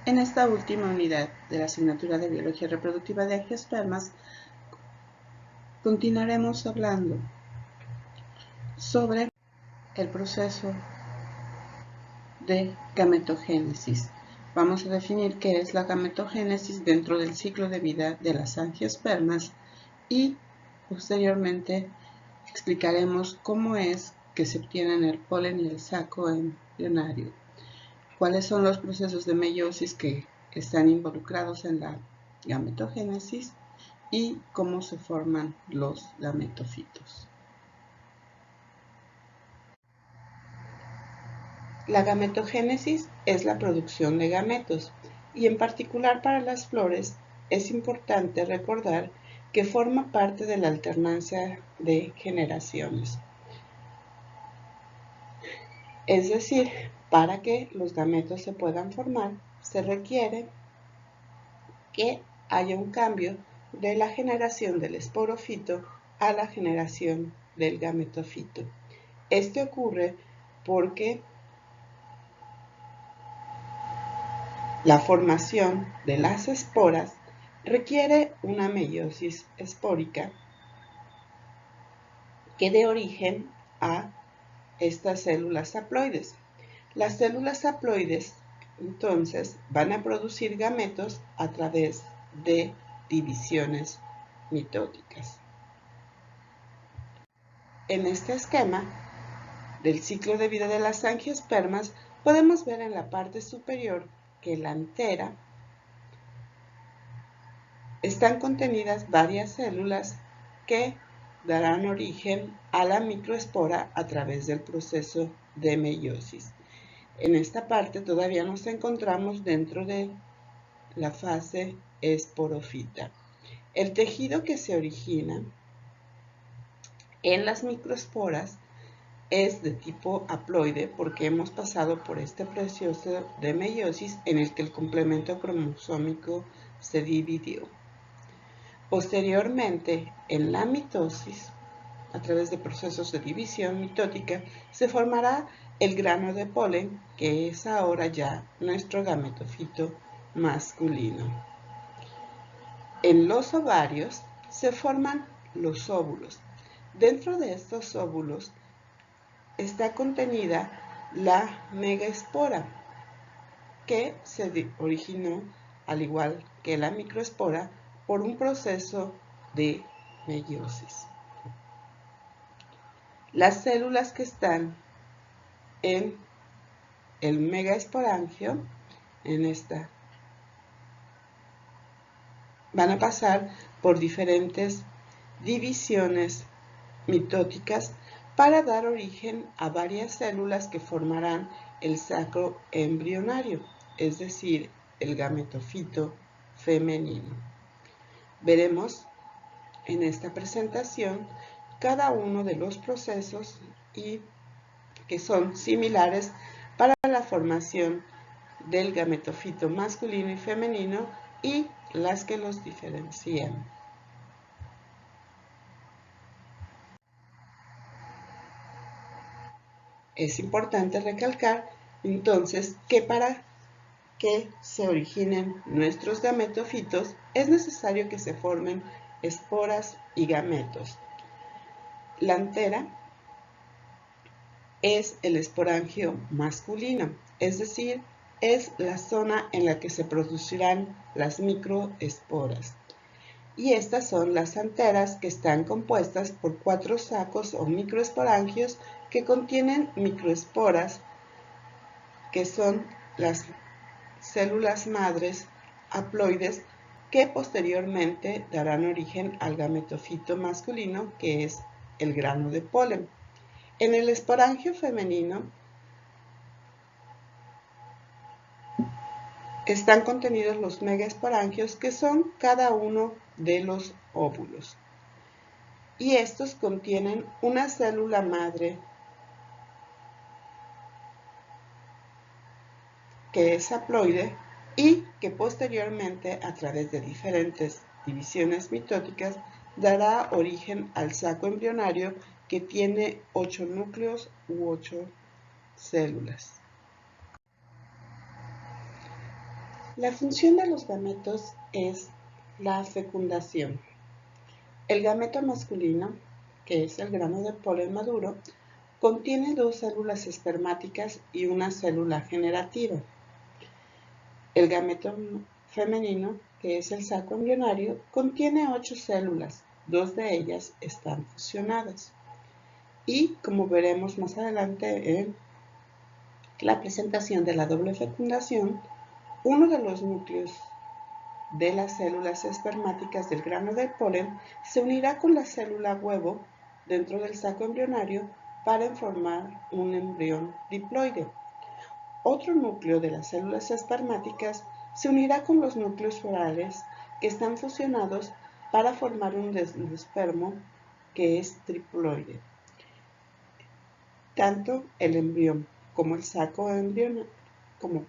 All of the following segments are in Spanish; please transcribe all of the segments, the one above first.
En esta última unidad de la asignatura de Biología Reproductiva de Angiospermas, continuaremos hablando sobre el proceso de gametogénesis. Vamos a definir qué es la gametogénesis dentro del ciclo de vida de las angiospermas y posteriormente explicaremos cómo es que se obtienen el polen y el saco embrionario, cuáles son los procesos de meiosis que están involucrados en la gametogénesis y cómo se forman los gametofitos. La gametogénesis es la producción de gametos y en particular para las flores es importante recordar que forma parte de la alternancia de generaciones. Es decir, para que los gametos se puedan formar, se requiere que haya un cambio de la generación del esporofito a la generación del gametofito. Esto ocurre porque la formación de las esporas requiere una meiosis espórica que dé origen a estas células haploides. Las células haploides entonces van a producir gametos a través de divisiones mitóticas. En este esquema del ciclo de vida de las angiospermas podemos ver en la parte superior que la antera están contenidas varias células que darán origen a la microespora a través del proceso de meiosis. En esta parte todavía nos encontramos dentro de la fase esporofita. El tejido que se origina en las microesporas es de tipo haploide porque hemos pasado por este proceso de meiosis en el que el complemento cromosómico se dividió. Posteriormente, en la mitosis, a través de procesos de división mitótica, se formará el grano de polen, que es ahora ya nuestro gametofito masculino. En los ovarios se forman los óvulos. Dentro de estos óvulos está contenida la megaespora, que se originó, al igual que la microespora, por un proceso de meiosis. Las células que están en el megaesporangio, en esta, van a pasar por diferentes divisiones mitóticas para dar origen a varias células que formarán el saco embrionario, es decir, el gametofito femenino. Veremos en esta presentación cada uno de los procesos y que son similares para la formación del gametofito masculino y femenino y las que los diferencian. Es importante recalcar entonces que para que se originen nuestros gametofitos es necesario que se formen esporas y gametos. La antera es el esporangio masculino, es decir, es la zona en la que se producirán las microesporas. Y estas son las anteras, que están compuestas por 4 sacos o microesporangios que contienen microesporas, que son las células madres haploides que posteriormente darán origen al gametofito masculino, que es el grano de polen. En el esporangio femenino están contenidos los megaesporangios, que son cada uno de los óvulos. Y estos contienen una célula madre que es haploide y que posteriormente, a través de diferentes divisiones mitóticas, dará origen al saco embrionario, que tiene 8 núcleos u 8 células. La función de los gametos es la fecundación. El gameto masculino, que es el grano de polen maduro, contiene 2 células espermáticas y una célula generativa. El gameto femenino, que es el saco embrionario, contiene 8 células, 2 de ellas están fusionadas. Y como veremos más adelante en la presentación de la doble fecundación, uno de los núcleos de las células espermáticas del grano del polen se unirá con la célula huevo dentro del saco embrionario para formar un embrión diploide. Otro núcleo de las células espermáticas se unirá con los núcleos florales que están fusionados para formar un endospermo que es triploide. Tanto el embrión como el saco embrionario, como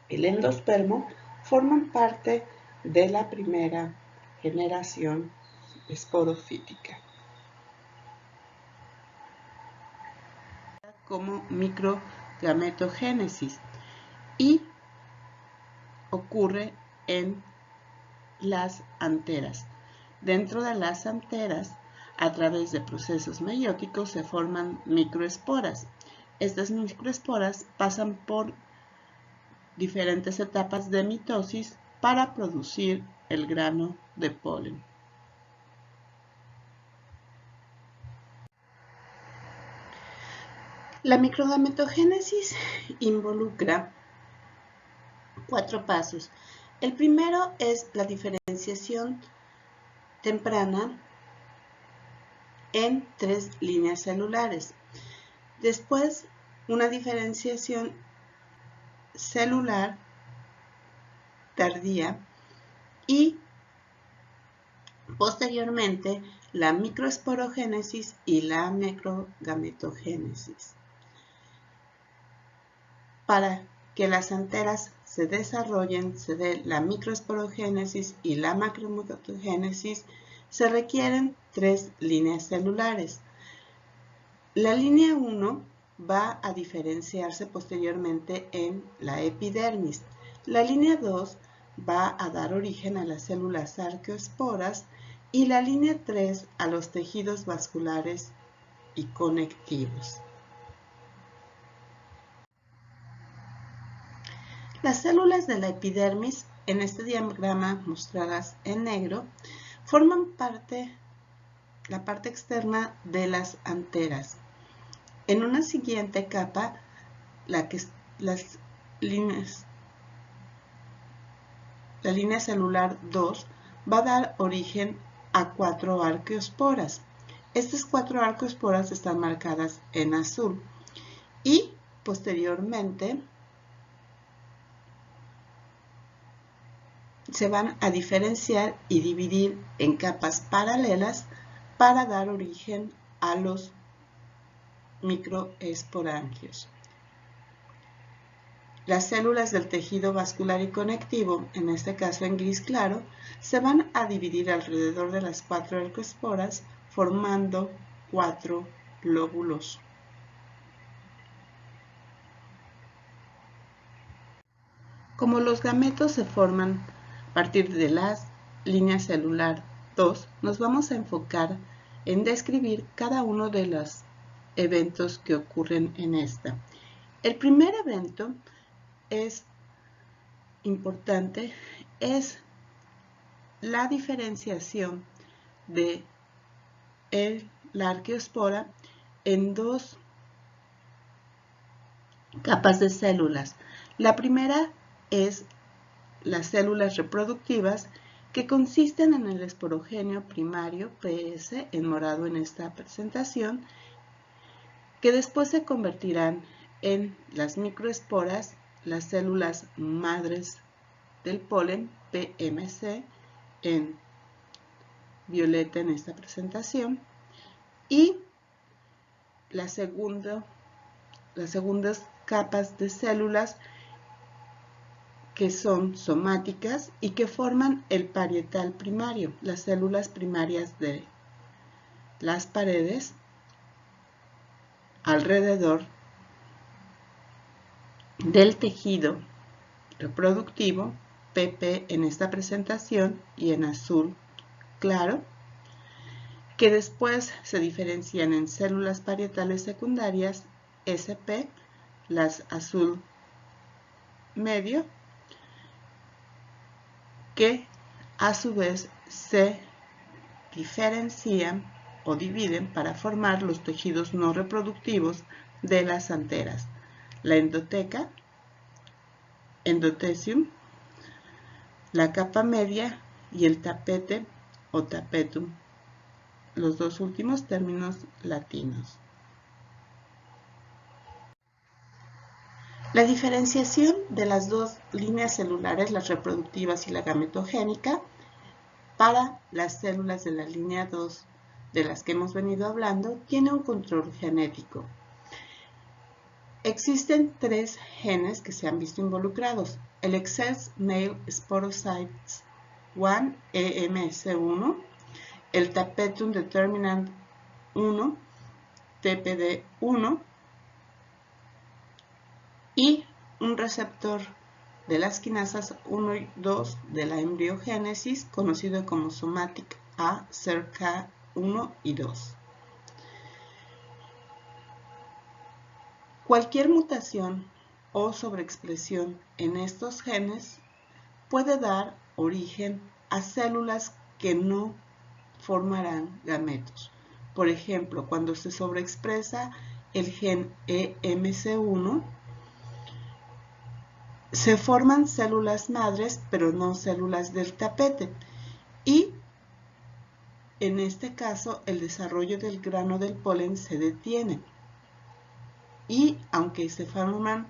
el endospermo, forman parte de la primera generación esporofítica. Como microgametogénesis y ocurre en las anteras. Dentro de las anteras, a través de procesos meióticos, se forman microesporas. Estas microesporas pasan por diferentes etapas de mitosis para producir el grano de polen. La microgametogénesis involucra 4 pasos. El primero es la diferenciación temprana en 3 líneas celulares. Después, una diferenciación celular tardía y posteriormente la microesporogénesis y la macrogametogénesis. Para que las anteras se desarrollen, se dé la microesporogénesis y la macrogametogénesis, se requieren 3 líneas celulares. La línea 1 va a diferenciarse posteriormente en la epidermis. La línea 2 va a dar origen a las células arqueoesporas y la línea 3 a los tejidos vasculares y conectivos. Las células de la epidermis, en este diagrama mostradas en negro, forman la parte externa de las anteras. En una siguiente capa, la línea celular 2 va a dar origen a 4 arqueoesporas. Estas 4 arqueoesporas están marcadas en azul y posteriormente se van a diferenciar y dividir en capas paralelas para dar origen a los microesporangios. Las células del tejido vascular y conectivo, en este caso en gris claro, se van a dividir alrededor de las 4 arqueoesporas formando 4 lóbulos. Como los gametos se forman a partir de la línea celular 2, nos vamos a enfocar en describir cada uno de los eventos que ocurren en esta. El primer evento es importante, es la diferenciación de la arqueoespora en 2 capas de células. La primera es las células reproductivas que consisten en el esporogéneo primario PS, en morado en esta presentación, que después se convertirán en las microesporas, las células madres del polen PMC, en violeta en esta presentación, y las segundas capas de células que son somáticas y que forman el parietal primario, las células primarias de las paredes alrededor del tejido reproductivo, PP en esta presentación y en azul claro, que después se diferencian en células parietales secundarias, SP, las azul medio, que a su vez se diferencian o dividen para formar los tejidos no reproductivos de las anteras, la endoteca, endotecium, la capa media y el tapete o tapetum, los dos últimos términos latinos. La diferenciación de las dos líneas celulares, las reproductivas y la gametogénica, para las células de la línea 2 de las que hemos venido hablando, tiene un control genético. Existen 3 genes que se han visto involucrados: el Excess Male Sporocytes 1, EMC1, el Tapetum Determinant 1, TPD1, y un receptor de las quinasas 1 y 2 de la embriogénesis, conocido como Somatic A, SERCA1 y 2. Cualquier mutación o sobreexpresión en estos genes puede dar origen a células que no formarán gametos. Por ejemplo, cuando se sobreexpresa el gen EMC1, se forman células madres, pero no células del tapete. Y en este caso, el desarrollo del grano del polen se detiene. Y aunque se forman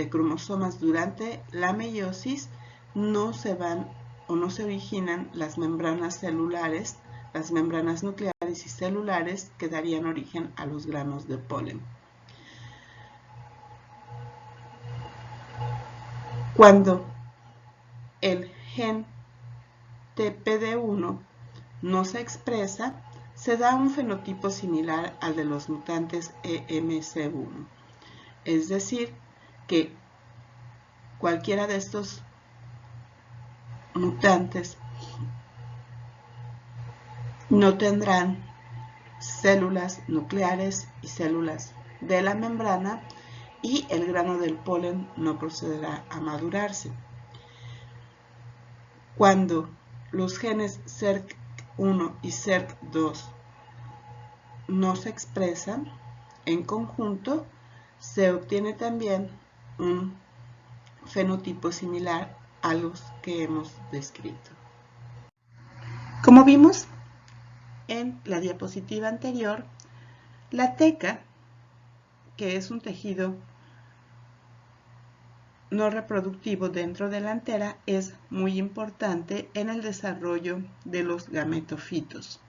cromosomas durante la meiosis, no se van o no se originan las membranas celulares, las membranas nucleares y celulares que darían origen a los granos de polen. Cuando el gen TPD1 no se expresa, se da un fenotipo similar al de los mutantes EMC1. Es decir, que cualquiera de estos mutantes no tendrán células nucleares y células de la membrana, y el grano del polen no procederá a madurarse. Cuando los genes SERC1 y SERC2 no se expresan en conjunto, se obtiene también un fenotipo similar a los que hemos descrito. Como vimos en la diapositiva anterior, la teca, que es un tejido no reproductivo dentro de la antera, es muy importante en el desarrollo de los gametofitos.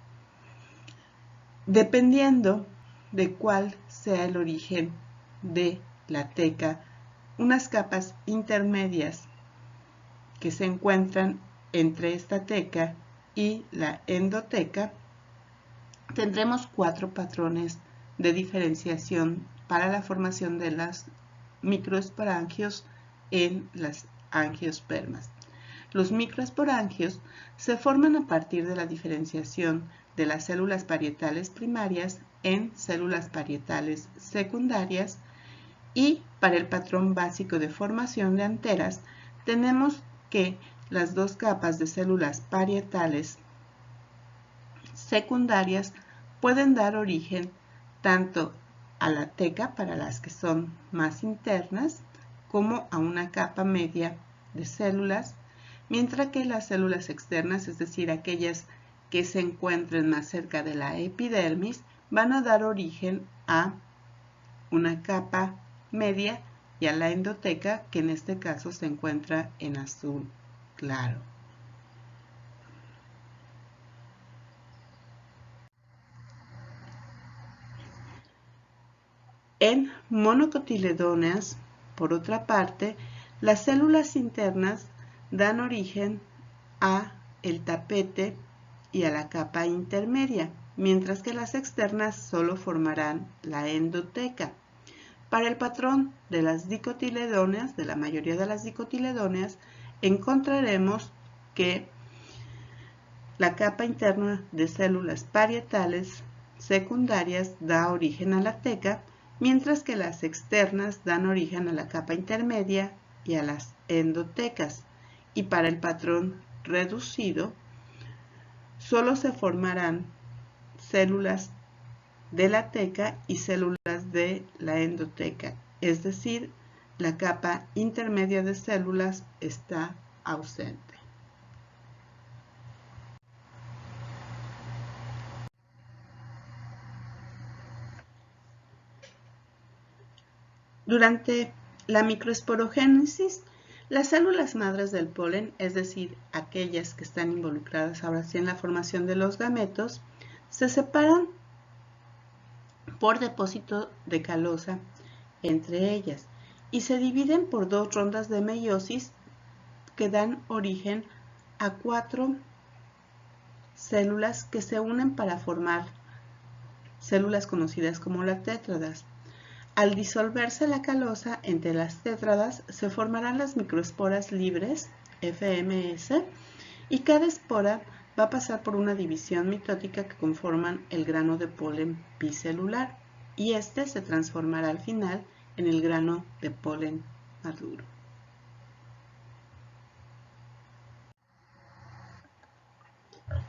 Dependiendo de cuál sea el origen de la teca, unas capas intermedias que se encuentran entre esta teca y la endoteca, tendremos 4 patrones de diferenciación para la formación de las microesporangios en las angiospermas. Los microesporangios se forman a partir de la diferenciación de las células parietales primarias en células parietales secundarias, y para el patrón básico de formación de anteras tenemos que las 2 capas de células parietales secundarias pueden dar origen tanto a la teca para las que son más internas, como a una capa media de células, mientras que las células externas, es decir, aquellas que se encuentren más cerca de la epidermis, van a dar origen a una capa media y a la endoteca, que en este caso se encuentra en azul claro. En monocotiledoneas, por otra parte, las células internas dan origen a el tapete y a la capa intermedia, mientras que las externas solo formarán la endoteca. Para el patrón de las dicotiledóneas, de la mayoría de las dicotiledóneas, encontraremos que la capa interna de células parietales secundarias da origen a la teca, mientras que las externas dan origen a la capa intermedia y a las endotecas. Y para el patrón reducido, solo se formarán células de la teca y células de la endoteca, es decir, la capa intermedia de células está ausente. Durante la microesporogénesis, las células madres del polen, es decir, aquellas que están involucradas ahora sí en la formación de los gametos, se separan por depósito de calosa entre ellas y se dividen por 2 rondas de meiosis que dan origen a 4 células que se unen para formar células conocidas como las tétradas. Al disolverse la calosa entre las tétradas, se formarán las microesporas libres, FMS, y cada espora va a pasar por una división mitótica que conforman el grano de polen bicelular, y este se transformará al final en el grano de polen maduro.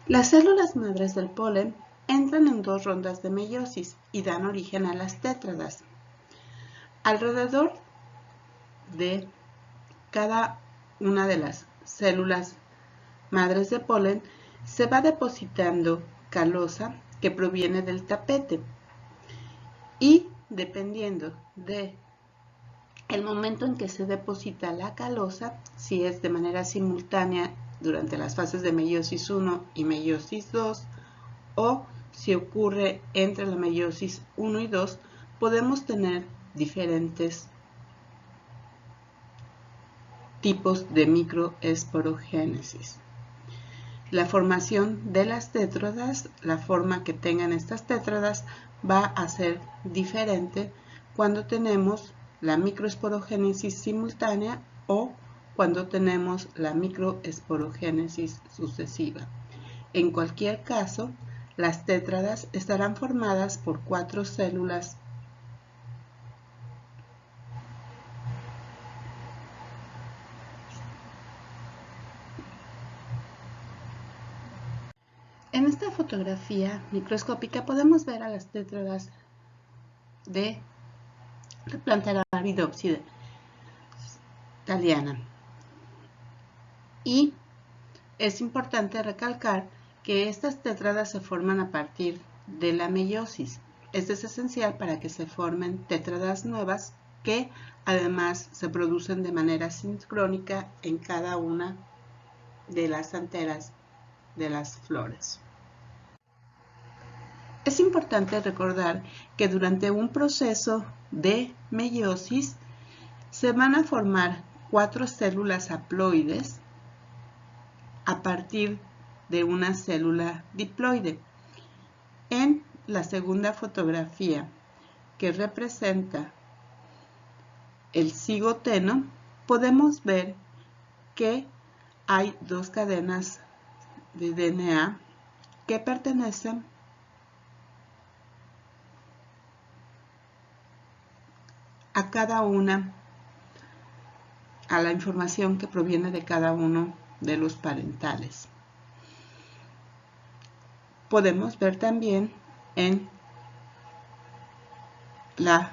Las células madres del polen entran en 2 rondas de meiosis y dan origen a las tétradas. Alrededor de cada una de las células madres de polen se va depositando calosa que proviene del tapete y dependiendo de el momento en que se deposita la calosa, si es de manera simultánea durante las fases de meiosis 1 y meiosis 2 o si ocurre entre la meiosis 1 y 2, podemos tener diferentes tipos de microesporogénesis. La formación de las tétradas, la forma que tengan estas tétradas, va a ser diferente cuando tenemos la microesporogénesis simultánea o cuando tenemos la microesporogénesis sucesiva. En cualquier caso, las tétradas estarán formadas por 4 células En esta fotografía microscópica podemos ver a las tétradas de la planta Arabidopsis thaliana. Y es importante recalcar que estas tétradas se forman a partir de la meiosis. Esto es esencial para que se formen tétradas nuevas que además se producen de manera sincrónica en cada una de las anteras de las flores. Es importante recordar que durante un proceso de meiosis se van a formar 4 células haploides a partir de una célula diploide. En la segunda fotografía, que representa el cigoteno, podemos ver que hay 2 cadenas de DNA que pertenecen a cada una, a la información que proviene de cada uno de los parentales. Podemos ver también en la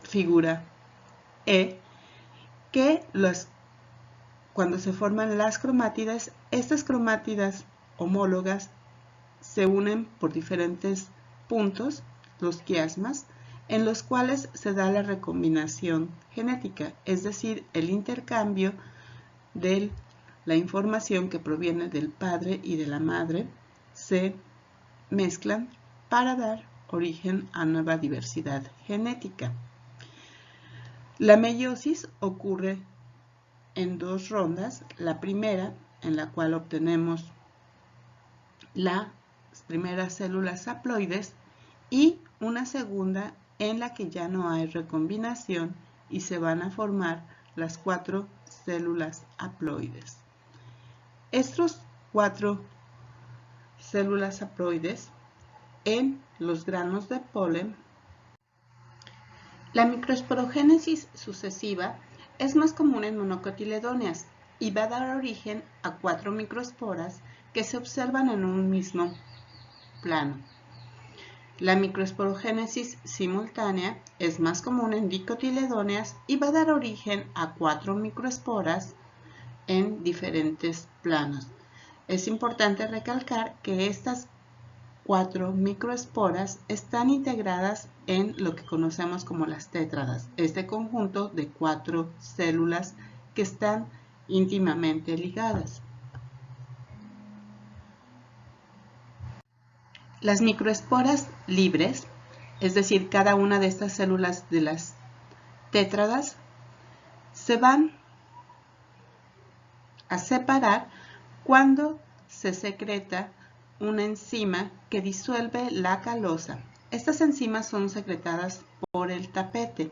figura E que cuando se forman las cromátidas, estas cromátidas homólogas se unen por diferentes puntos, los quiasmas, en los cuales se da la recombinación genética, es decir, el intercambio de la información que proviene del padre y de la madre se mezclan para dar origen a nueva diversidad genética. La meiosis ocurre en 2 rondas, la primera en la cual obtenemos las primeras células haploides y una segunda en la que ya no hay recombinación y se van a formar las 4 células haploides. Estos 4 células haploides en los granos de polen, la microesporogénesis sucesiva es más común en monocotiledóneas y va a dar origen a 4 microesporas que se observan en un mismo plano. La microesporogénesis simultánea es más común en dicotiledóneas y va a dar origen a 4 microesporas en diferentes planos. Es importante recalcar que estas 4 microesporas están integradas en lo que conocemos como las tétradas, este conjunto de 4 células que están íntimamente ligadas. Las microesporas libres, es decir, cada una de estas células de las tétradas, se van a separar cuando se secreta una enzima que disuelve la calosa. Estas enzimas son secretadas por el tapete.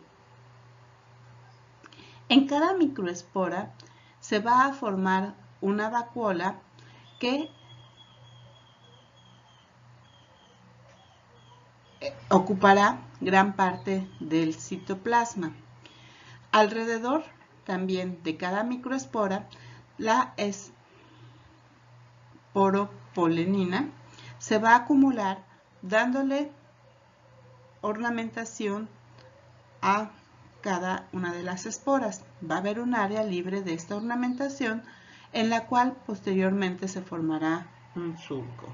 En cada microespora se va a formar una vacuola que ocupará gran parte del citoplasma. Alrededor también de cada microespora, la esporopolenina se va a acumular dándole ornamentación a cada una de las esporas. Va a haber un área libre de esta ornamentación en la cual posteriormente se formará un surco.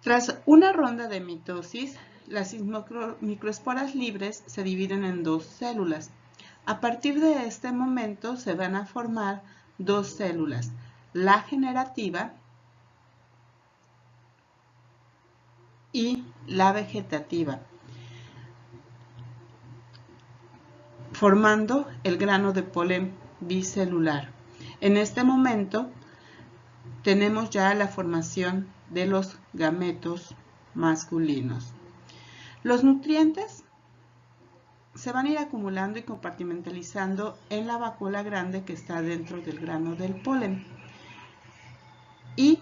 Tras una ronda de mitosis, las microesporas libres se dividen en 2 células. A partir de este momento se van a formar 2 células, la generativa y la vegetativa, formando el grano de polen bicelular. En este momento tenemos ya la formación de los gametos masculinos. Los nutrientes se van a ir acumulando y compartimentalizando en la vacuola grande que está dentro del grano del polen. Y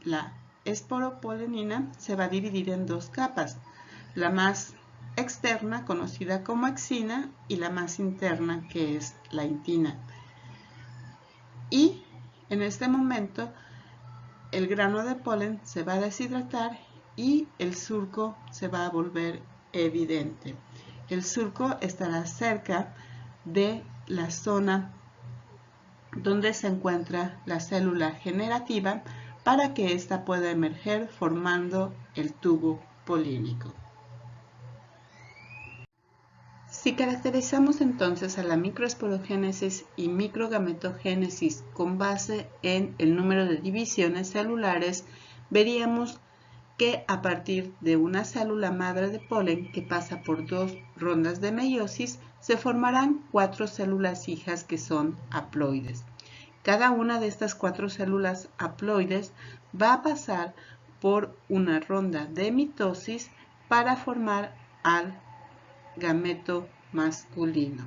la esporopolenina se va a dividir en 2 capas, la más externa conocida como exina y la más interna que es la intina. Y en este momento el grano de polen se va a deshidratar y el surco se va a volver evidente. El surco estará cerca de la zona donde se encuentra la célula generativa para que ésta pueda emerger formando el tubo polínico. Si caracterizamos entonces a la microesporogénesis y microgametogénesis con base en el número de divisiones celulares, veríamos que a partir de una célula madre de polen que pasa por 2 rondas de meiosis, se formarán 4 células hijas que son haploides. Cada una de estas 4 células haploides va a pasar por una ronda de mitosis para formar al gameto masculino.